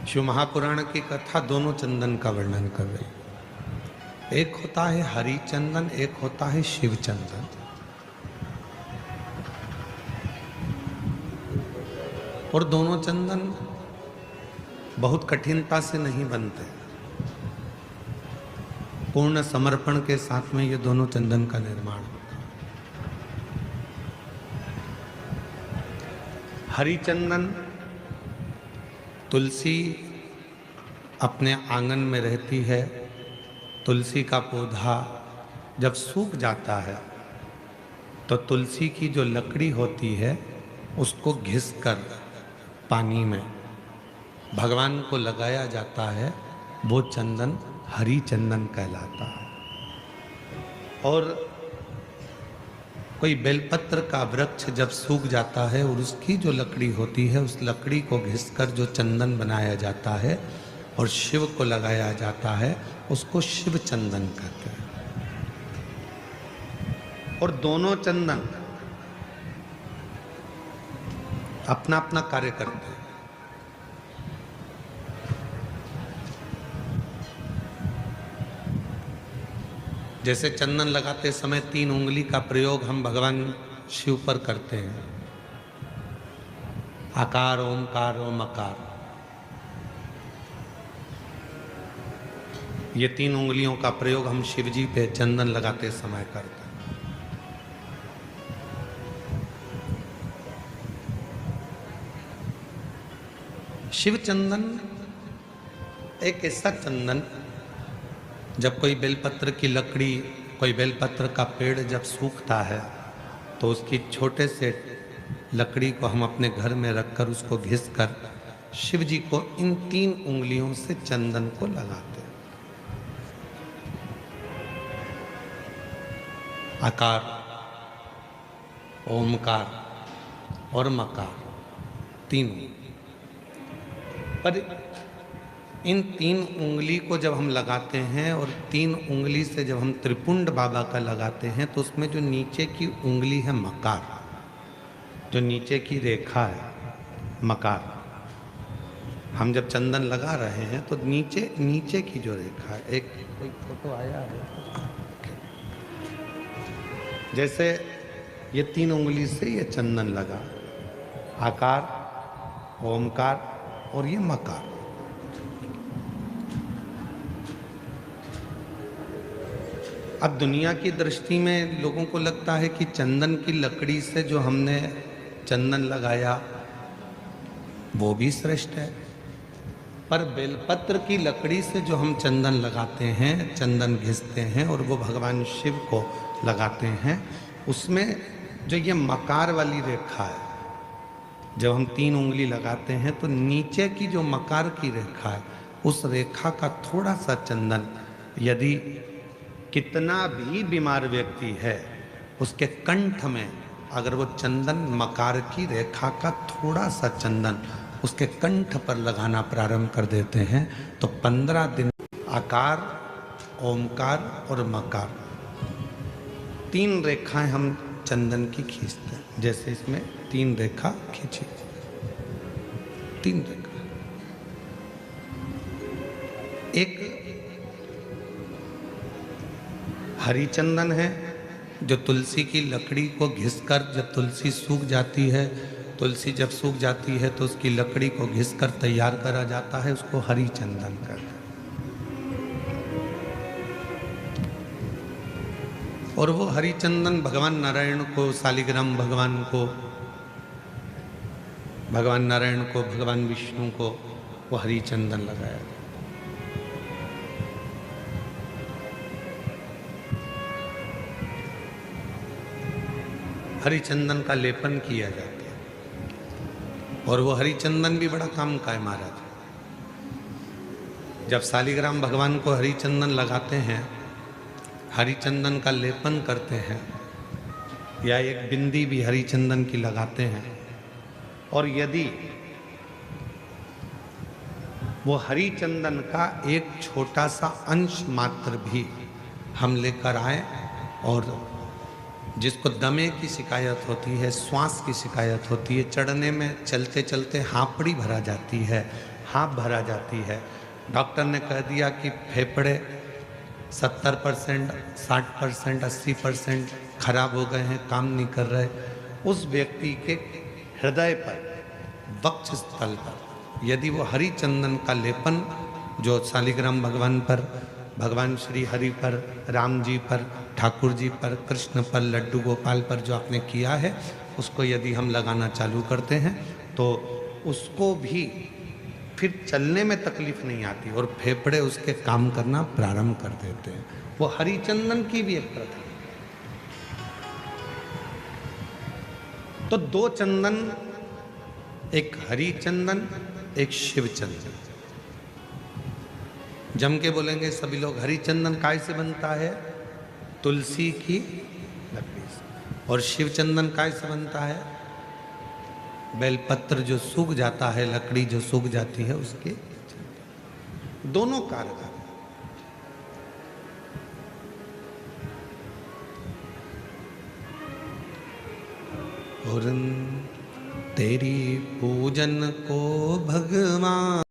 शिव महापुराण की कथा दोनों चंदन का वर्णन कर रही है। एक होता है हरि चंदन, एक होता है शिव चंदन। और दोनों चंदन बहुत कठिनता से नहीं बनते। पूर्ण समर्पण के साथ में ये दोनों चंदन का निर्माण होता है। हरि चंदन तुलसी अपने आंगन में रहती है। तुलसी का पौधा जब सूख जाता है तो तुलसी की जो लकड़ी होती है उसको घिसकर पानी में भगवान को लगाया जाता है। वो चंदन हरि चंदन कहलाता है। और कोई बेलपत्र का वृक्ष जब सूख जाता है और उसकी जो लकड़ी होती है उस लकड़ी को घिसकर जो चंदन बनाया जाता है और शिव को लगाया जाता है उसको शिव चंदन कहते हैं। और दोनों चंदन अपना अपना कार्य करते हैं। जैसे चंदन लगाते समय 3 उंगली का प्रयोग हम भगवान शिव पर करते हैं। आकार, ओमकार और मकार, ये 3 उंगलियों का प्रयोग हम शिव जी पे चंदन लगाते समय करते हैं। शिव चंदन एक ऐसा चंदन, जब कोई बेलपत्र की लकड़ी, कोई बेलपत्र का पेड़ जब सूखता है तो उसकी छोटे से लकड़ी को हम अपने घर में रखकर उसको घिसकर शिव जी को इन 3 उंगलियों से चंदन को लगाते हैं। आकार, ओमकार और मकार, 3। पर इन 3 उंगली को जब हम लगाते हैं और 3 उंगली से जब हम त्रिपुंड बाबा का लगाते हैं तो उसमें जो नीचे की उंगली है मकार, जो नीचे की रेखा है मकार, हम जब चंदन लगा रहे हैं तो नीचे की जो रेखा है, एक कोई फोटो आया है, जैसे ये 3 उंगली से ये चंदन लगा, आकार, ओमकार और ये मकार। अब दुनिया की दृष्टि में लोगों को लगता है कि चंदन की लकड़ी से जो हमने चंदन लगाया वो भी श्रेष्ठ है, पर बेलपत्र की लकड़ी से जो हम चंदन लगाते हैं, चंदन घिसते हैं और वो भगवान शिव को लगाते हैं, उसमें जो ये मकार वाली रेखा है, जब हम 3 उंगली लगाते हैं तो नीचे की जो मकार की रेखा है उस रेखा का थोड़ा सा चंदन, यदि कितना भी बीमार व्यक्ति है उसके कंठ में अगर वो चंदन, मकार की रेखा का थोड़ा सा चंदन उसके कंठ पर लगाना प्रारंभ कर देते हैं तो 15 दिन आकार, ओमकार और मकार 3 रेखाएं हम चंदन की खींचते हैं। जैसे इसमें 3 रेखा खींची, 3 रेखा। एक हरी चंदन है जो तुलसी की लकड़ी को घिसकर, जब तुलसी सूख जाती है, तुलसी जब सूख जाती है तो उसकी लकड़ी को घिसकर तैयार करा जाता है, उसको हरी चंदन कहते हैं। और वो हरि चंदन भगवान नारायण को, शालिग्राम भगवान को, भगवान नारायण को, भगवान विष्णु को वो हरि चंदन लगाया। हरि चंदन का लेपन किया जाता है और वो हरि चंदन भी बड़ा काम का है महाराज। जब शालिग्राम भगवान को हरि चंदन लगाते हैं, हरि चंदन का लेपन करते हैं या एक बिंदी भी हरि चंदन की लगाते हैं, और यदि वो हरि चंदन का एक छोटा सा अंश मात्र भी हम लेकर आए, और जिसको दमे की शिकायत होती है, श्वास की शिकायत होती है, चढ़ने में चलते चलते हांपड़ी भरा जाती है, हाँफ भरा जाती है। डॉक्टर ने कह दिया कि फेफड़े 70%, 60%, 80% खराब हो गए हैं, काम नहीं कर रहे। उस व्यक्ति के हृदय पर, वक्षस्थल पर यदि वो हरि चंदन का लेपन जो शालिग्राम भगवान पर, भगवान श्री हरि पर, राम जी पर, ठाकुर जी पर, कृष्ण पर, लड्डू गोपाल पर जो आपने किया है, उसको यदि हम लगाना चालू करते हैं तो उसको भी फिर चलने में तकलीफ नहीं आती और फेफड़े उसके काम करना प्रारंभ कर देते हैं। वो हरिचंदन की भी एक प्रथा। तो दो चंदन, एक हरिचंदन, एक शिव चंदन। जम के बोलेंगे सभी लोग। हरिचंदन काय से बनता है? तुलसी की लकड़ी से। और शिव चंदन काय से बनता है? बेलपत्र जो सूख जाता है, लकड़ी जो सूख जाती है उसके। दोनों कारगर। और तेरी पूजन को भगवान